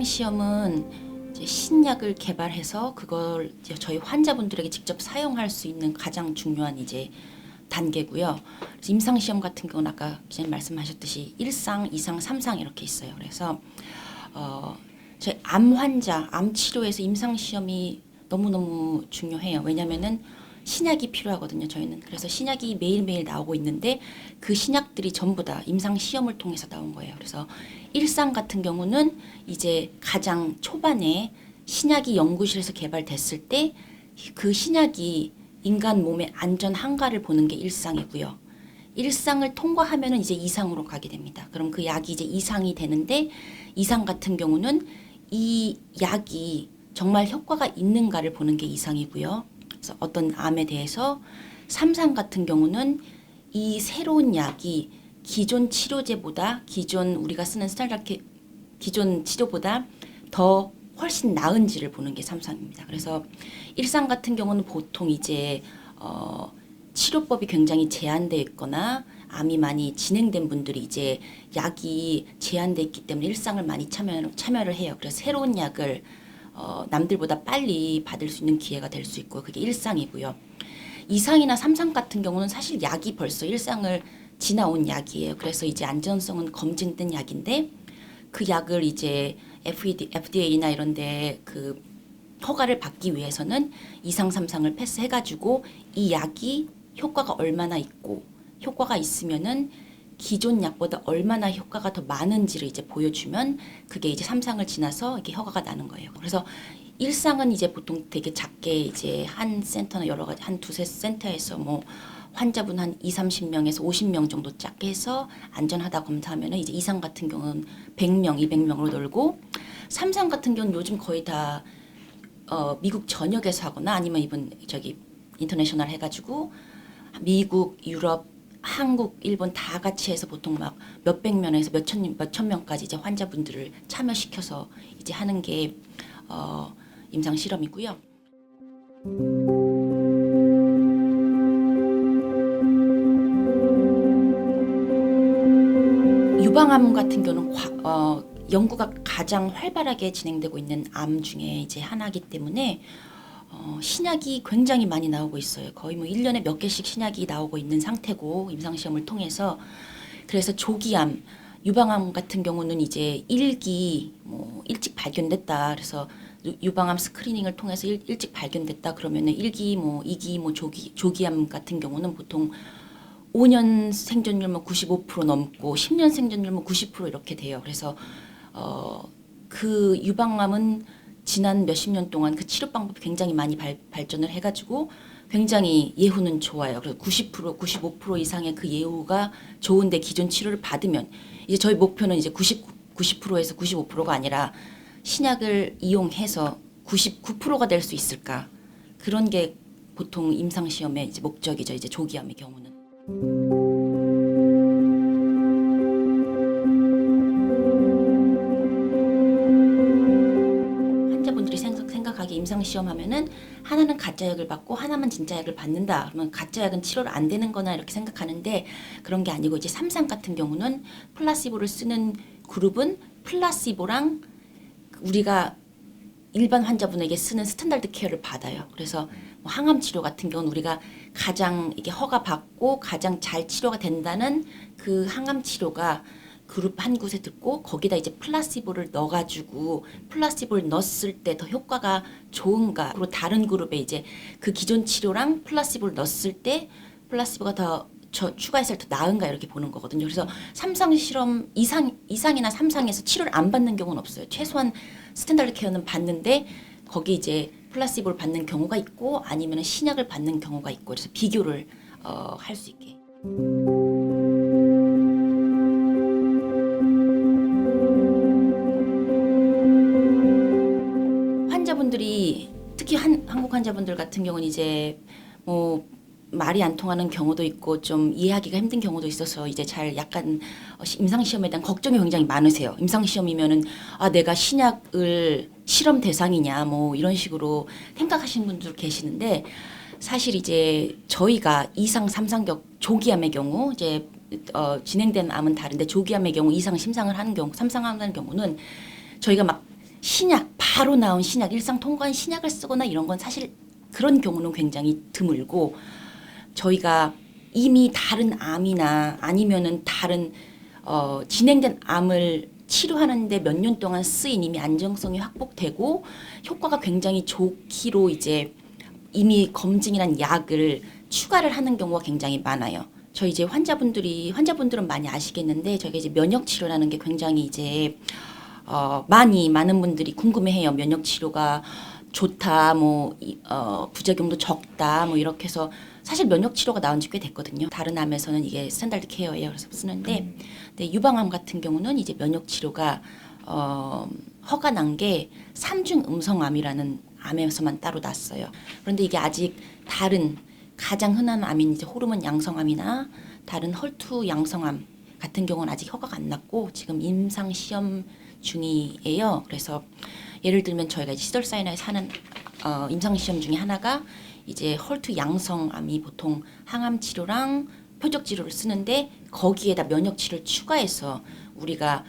임상시험은 이제 신약을 개발해서 그걸 이제 저희 환자분들에게 직접 사용할 수 있는 가장 중요한 이제 단계고요. 그래서 임상시험 같은 경우는 아까 기자님 말씀하셨듯이 1상, 2상, 3상 이렇게 있어요. 그래서 저희 암 환자, 암 치료에서 임상시험이 너무너무 중요해요. 왜냐면은 신약이 필요하거든요, 저희는. 그래서 신약이 매일매일 나오고 있는데 그 신약들이 전부 다 임상시험을 통해서 나온 거예요. 그래서 1상 같은 경우는 이제 가장 초반에 신약이 연구실에서 개발됐을 때 그 신약이 인간 몸의 안전한가를 보는 게 1상이고요. 1상을 통과하면은 이제 2상으로 가게 됩니다. 그럼 그 약이 이제 2상이 되는데 2상 같은 경우는 이 약이 정말 효과가 있는가를 보는 게 2상이고요. 그래서 어떤 암에 대해서 3상 같은 경우는 이 새로운 약이 기존 치료제보다 기존 우리가 쓰는 스탠다드 기존 치료보다 더 훨씬 나은지를 보는 게 3상입니다. 그래서 1상 같은 경우는 보통 이제 치료법이 굉장히 제한되어 있거나 암이 많이 진행된 분들이 이제 약이 제한되어 있기 때문에 1상을 많이 참여를 해요. 그래서 새로운 약을 남들보다 빨리 받을 수 있는 기회가 될 수 있고 그게 1상이고요. 2상이나 3상 같은 경우는 사실 약이 벌써 1상을 지나온 약이에요. 그래서 이제 안전성은 검증된 약인데 그 약을 이제 FDA나 이런 데 그 허가를 받기 위해서는 2상, 3상을 패스해가지고 이 약이 효과가 얼마나 있고 효과가 있으면은 기존 약보다 얼마나 효과가 더 많은지를 이제 보여주면 그게 이제 3상을 지나서 이게 허가가 나는 거예요. 그래서 1상은 이제 보통 되게 작게 이제 한 센터나 여러 가지 한 두세 센터에서 뭐 환자분 한 30명에서 50명 정도 작게 해서 안전하다 검사하면은 이제 2상 같은 경우는 100명, 200명으로 돌고 3상 같은 경우는 요즘 거의 다 미국 전역에서 하거나 아니면 이번 저기 인터내셔널 해가지고 미국, 유럽, 한국, 일본 다 같이 해서 보통 막 몇백 명에서 몇천 명까지 이제 환자분들을 참여시켜서 이제 하는 게 임상 실험이고요. 유방암 같은 경우는 연구가 가장 활발하게 진행되고 있는 암 중에 이제 하나이기 때문에 신약이 굉장히 많이 나오고 있어요. 거의 뭐 1년에 몇 개씩 신약이 나오고 있는 상태고 임상시험을 통해서 그래서 조기암, 유방암 같은 경우는 이제 1기 뭐 일찍 발견됐다. 그래서 유방암 스크리닝을 통해서 일찍 발견됐다. 그러면은 1기 뭐 2기 뭐 조기암 같은 경우는 보통 5년 생존율 뭐 95% 넘고 10년 생존율 뭐 90% 이렇게 돼요. 그래서 그 유방암은 지난 몇십 년 동안 그 치료 방법이 굉장히 많이 발전을 해가지고 굉장히 예후는 좋아요. 그래서 90%, 95% 이상의 그 예후가 좋은데 기존 치료를 받으면 이제 저희 목표는 이제 90%에서 95%가 아니라 신약을 이용해서 99%가 될 수 있을까? 그런 게 보통 임상시험의 이제 목적이죠. 이제 조기암의 경우는. 환자분들이 생각하기에 임상시험 하면은 하나는 가짜 약을 받고 하나만 진짜 약을 받는다. 그러면 가짜 약은 치료를 안 되는 거나 이렇게 생각하는데 그런 게 아니고 이제 3상 같은 경우는 플라시보를 쓰는 그룹은 플라시보랑 우리가 일반 환자분에게 쓰는 스탠다드 케어를 받아요. 그래서 뭐 항암 치료 같은 경우는 우리가 가장 이게 허가받고 가장 잘 치료가 된다는 그 항암 치료가 그룹 한 곳에 듣고 거기다 이제 플라시보를 넣어가지고 플라시보를 넣었을 때 더 효과가 좋은가 그리고 다른 그룹에 이제 그 기존 치료랑 플라시보를 넣었을 때 플라시보가 더 추가했을 때 더 나은가 이렇게 보는 거거든요. 그래서 3상 실험 이상이나 3상에서 치료를 안 받는 경우는 없어요. 최소한 스탠다드 케어는 받는데 거기 이제 플라시보를 받는 경우가 있고 아니면 신약을 받는 경우가 있고 그래서 비교를 할 수 있게. 환자분들이 특히 한국 환자분들 같은 경우는 이제 뭐 말이 안 통하는 경우도 있고 좀 이해하기가 힘든 경우도 있어서 이제 잘 약간 임상시험에 대한 걱정이 굉장히 많으세요. 임상시험이면은 내가 신약을 실험 대상이냐 뭐 이런 식으로 생각하시는 분들 계시는데 사실 이제 저희가 2상, 3상격 조기암의 경우 이제 진행된 암은 다른데 조기암의 경우 2상 심상을 하는 경우, 3상 하는 경우는 저희가 막 신약 바로 나온 신약 일상 통과한 신약을 쓰거나 이런 건 사실 그런 경우는 굉장히 드물고 저희가 이미 다른 암이나 아니면은 다른 진행된 암을 치료하는데 몇 년 동안 쓰인 이미 안정성이 확보되고 효과가 굉장히 좋기로 이제 이미 검증이란 약을 추가를 하는 경우가 굉장히 많아요. 저희 이제 환자분들은 많이 아시겠는데 저희가 이제 면역 치료라는 게 굉장히 이제 많은 분들이 궁금해해요. 면역 치료가 좋다, 부작용도 적다, 이렇게 해서 사실 면역 치료가 나온 지 꽤 됐거든요. 다른 암에서는 이게 스탠다드 케어예요. 그래서 쓰는데, 근데 유방암 같은 경우는 이제 면역 치료가 허가 난 게 삼중 음성암이라는 암에서만 따로 났어요. 그런데 이게 아직 다른 가장 흔한 암인 이제 호르몬 양성암이나 다른 헐투 양성암 같은 경우는 아직 허가가 안 났고 지금 임상 시험 중이에요. 그래서 예를 들면 저희가 이제 시설사이나에 사는 임상 시험 중에 하나가 이제 헐투 양성암이 보통 항암 치료랑 표적 치료를 쓰는데 거기에다 면역 치료를 추가해서 우리가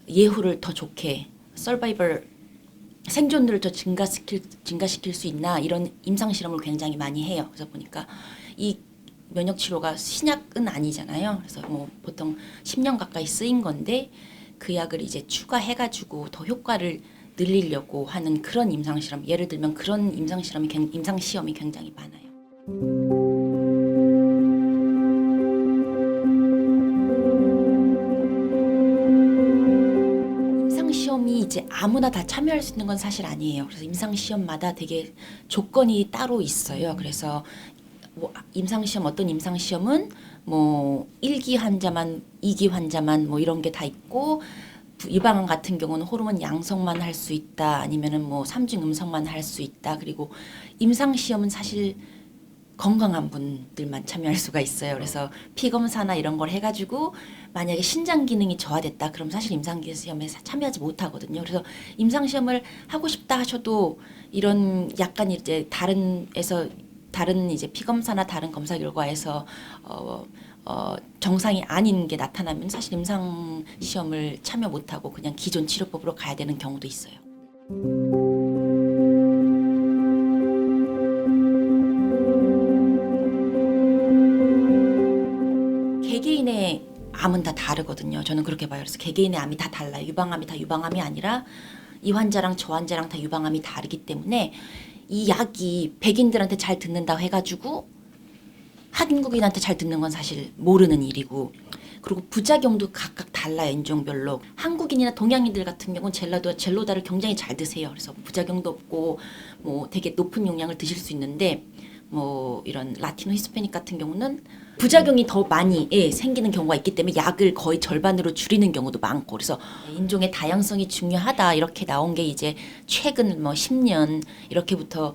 예후를 더 좋게 서바이벌 생존율을 더 증가시킬 수 있나 이런 임상 실험을 굉장히 많이 해요. 그래서 보니까 이 면역 치료가 신약은 아니잖아요. 그래서 뭐 보통 10년 가까이 쓰인 건데 그 약을 이제 추가해가지고 더 효과를 늘리려고 하는 그런 임상 실험. 예를 들면 그런 임상 시험이 굉장히 많아요. 시험이 이제 아무나 다 참여할 수 있는 건 사실 아니에요. 그래서 임상 시험마다 되게 조건이 따로 있어요. 그래서 뭐 어떤 임상 시험은 뭐 1기 환자만, 2기 환자만 뭐 이런 게 다 있고 유방암 같은 경우는 호르몬 양성만 할 수 있다. 아니면은 뭐 3중 음성만 할 수 있다. 그리고 임상 시험은 사실 건강한 분들만 참여할 수가 있어요. 그래서 피검사나 이런 걸 해가지고 만약에 신장 기능이 저하됐다, 그럼 사실 임상시험에 참여하지 못하거든요. 그래서 임상시험을 하고 싶다 하셔도 이런 약간 이제 다른 이제 피검사나 다른 검사 결과에서 정상이 아닌 게 나타나면 사실 임상시험을 참여 못하고 그냥 기존 치료법으로 가야 되는 경우도 있어요. 개개인의 암은 다 다르거든요. 저는 그렇게 봐요. 그래서 개개인의 암이 다 달라요. 유방암이 다 유방암이 아니라 이 환자랑 저 환자랑 다 유방암이 다르기 때문에 이 약이 백인들한테 잘 듣는다고 해가지고 한국인한테 잘 듣는 건 사실 모르는 일이고, 그리고 부작용도 각각 달라요. 인종별로. 한국인이나 동양인들 같은 경우는 젤로다를 굉장히 잘 드세요. 그래서 부작용도 없고 뭐 되게 높은 용량을 드실 수 있는데 뭐 이런 라티노 히스패닉 같은 경우는 부작용이 더 많이 생기는 경우가 있기 때문에 약을 거의 절반으로 줄이는 경우도 많고, 그래서 인종의 다양성이 중요하다 이렇게 나온 게 이제 최근 뭐 10년 이렇게부터,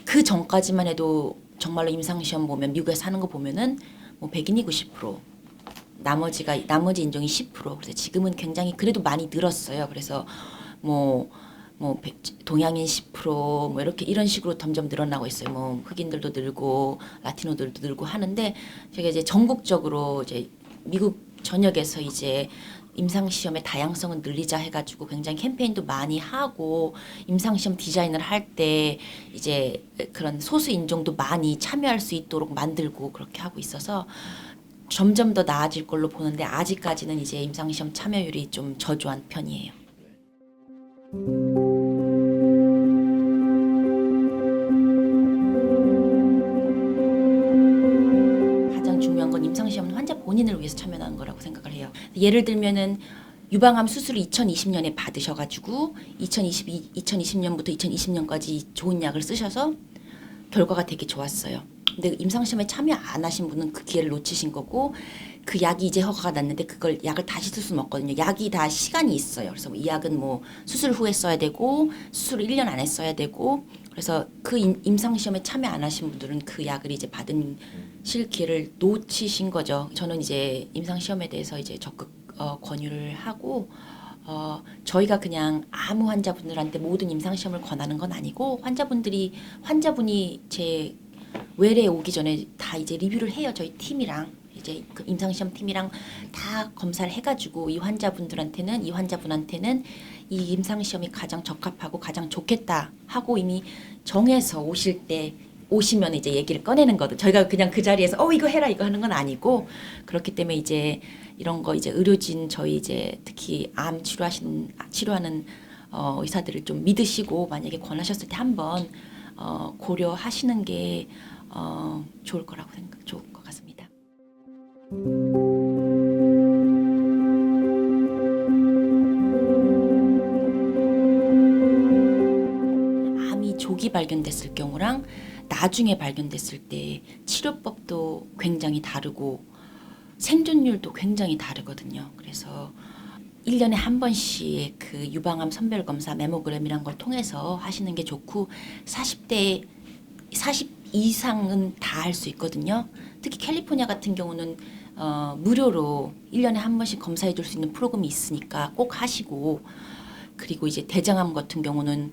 그 전까지만 해도 정말로 임상시험 보면 미국에서 하는 거 보면은 뭐 백인이 90%, 나머지 인종이 10%. 그래서 지금은 굉장히 그래도 많이 늘었어요. 그래서 동양인 10% 뭐 이런 식으로 점점 늘어나고 있어요. 뭐 흑인들도 늘고 라티노들도 늘고 하는데, 제가 이제 전국적으로 이제 미국 전역에서 이제 임상시험의 다양성을 늘리자 해가지고 굉장히 캠페인도 많이 하고, 임상시험 디자인을 할 때 이제 그런 소수 인종도 많이 참여할 수 있도록 만들고 그렇게 하고 있어서 점점 더 나아질 걸로 보는데, 아직까지는 이제 임상시험 참여율이 좀 저조한 편이에요. 가장 중요한 건 임상시험은 환자 본인을 위해서 참여하는 거라고 생각을 해요. 예를 들면은 유방암 수술을 2020년에 받으셔가지고 2020년부터 2020년까지 좋은 약을 쓰셔서 결과가 되게 좋았어요. 근데 임상시험에 참여 안 하신 분은 그 기회를 놓치신 거고, 그 약이 이제 허가가 났는데 그걸 약을 다시 쓸 수는 없거든요. 약이 다 시간이 있어요. 그래서 이 약은 뭐 수술 후에 써야 되고 수술을 1년 안에 써야 되고, 그래서 그 임상시험에 참여 안 하신 분들은 그 약을 이제 받으실 기회를 놓치신 거죠. 저는 이제 임상시험에 대해서 이제 적극 권유를 하고, 저희가 그냥 아무 환자분들한테 모든 임상시험을 권하는 건 아니고, 환자분이 제 외래에 오기 전에 다 이제 리뷰를 해요. 저희 팀이랑 이제 그 임상시험 팀이랑 다 검사를 해가지고 이 환자분한테는 이 임상시험이 가장 적합하고 가장 좋겠다 하고 이미 정해서 오시면 이제 얘기를 꺼내는 거든. 저희가 그냥 그 자리에서 이거 해라 이거 하는 건 아니고, 그렇기 때문에 이제 이런 거 이제 의료진 저희 이제 특히 암 치료하는 의사들을 좀 믿으시고 만약에 권하셨을 때 한번 고려하시는 게 좋을 것 같습니다. 암이 조기 발견됐을 경우랑 나중에 발견됐을 때 치료법도 굉장히 다르고 생존율도 굉장히 다르거든요. 그래서 1년에 한 번씩 그 유방암 선별검사 메모그램이란 걸 통해서 하시는 게 좋고 40 이상은 다 할 수 있거든요. 특히 캘리포니아 같은 경우는 무료로 1년에 한 번씩 검사해 줄 수 있는 프로그램이 있으니까 꼭 하시고, 그리고 이제 대장암 같은 경우는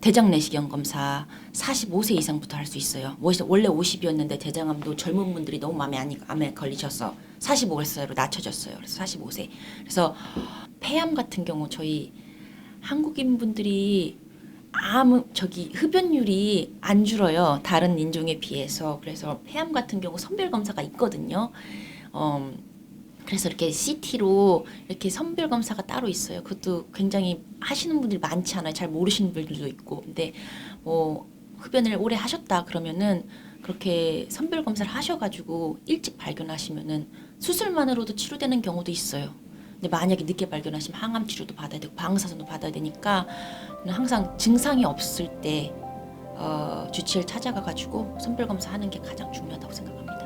대장 내시경 검사 45세 이상부터 할 수 있어요. 원래 50이었는데 대장암도 젊은 분들이 너무 암에 걸리셔서 45세로 낮춰졌어요. 그래서 45세. 그래서 폐암 같은 경우 저희 한국인 분들이 흡연율이 안 줄어요. 다른 인종에 비해서. 그래서 폐암 같은 경우 선별 검사가 있거든요. 그래서 이렇게 CT로 이렇게 선별 검사가 따로 있어요. 그것도 굉장히 하시는 분들이 많지 않아요. 잘 모르시는 분들도 있고. 근데 흡연을 오래 하셨다 그러면은 그렇게 선별 검사를 하셔가지고 일찍 발견하시면은 수술만으로도 치료되는 경우도 있어요. 근데 만약에 늦게 발견하시면 항암 치료도 받아야 되고 방사선도 받아야 되니까 항상 증상이 없을 때 주치의를 찾아가가지고 선별 검사하는 게 가장 중요하다고 생각합니다.